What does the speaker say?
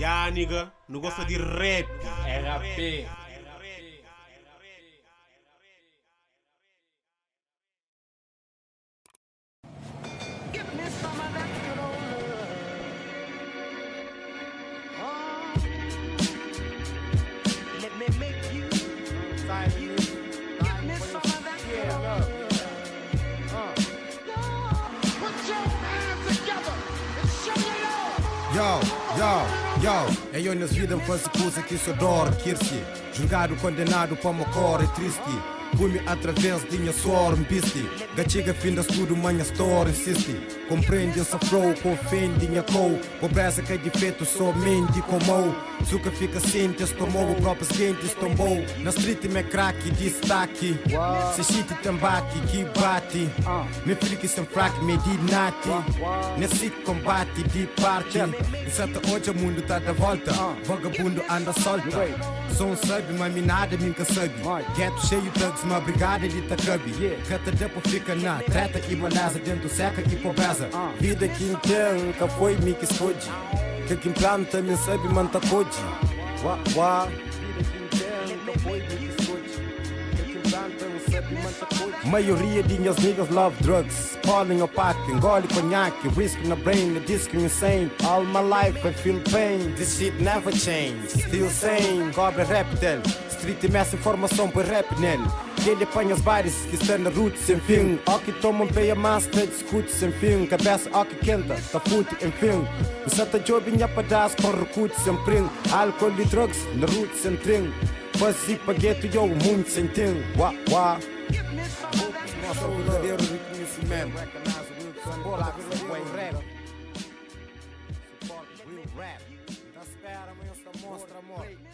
Ya, nigga, não gosta de rap. RP. É eu nas vidas me faço coisa que só dor, Kirsi. Julgado, condenado para uma cor é triste. Fui-me através de minha suor, me piste. Gachiga fim das tudo, manha store, insiste. Compreende essa flow, confende minha cor. Pobreza que é defeito, somente como. Suca fica ciente, tomou o próprio seguinte, tombou. Na street me crack, destaque. Se shit tambaqui, que bate. Me flique sem fraque, me di nati. Nesse combate, de parte. Exato hoje o mundo tá da volta. Vagabundo anda solta. Sou um sabe, mas me nada me sabe. Ghetto cheio de thugs, uma brigada de tacabi. Cata depois fica na treta e beleza. Dentro seca e pobreza. Vida que entende, nunca foi me que esconde. Que quem planta me sabe, manta code. Vida que entende, nunca foi me que esconde. Que quem planta me sabe, manta code. Maioria de minhas niggas love drugs. Falling or packing, engole conhaque. Risk na brain, the disco insane. All my life I feel pain. This shit never change. Still same, Cobra reptel. Street messa informação por rap nele. Que ele apanha os bares que estão na Rootz sem fim. Ó que toma peia massa, discute sem fim. Cabeça ó que quenta, tá fute enfim. O santa job em pedaço com recute sem prim. Álcool e drugs na Rootz sem trim. Fazia pagueto e eu muito sem tim. Nosso verdadeiro reconhecimento. Suporta real rap. Suporta real rap. Da espera, mas esta mostra amor.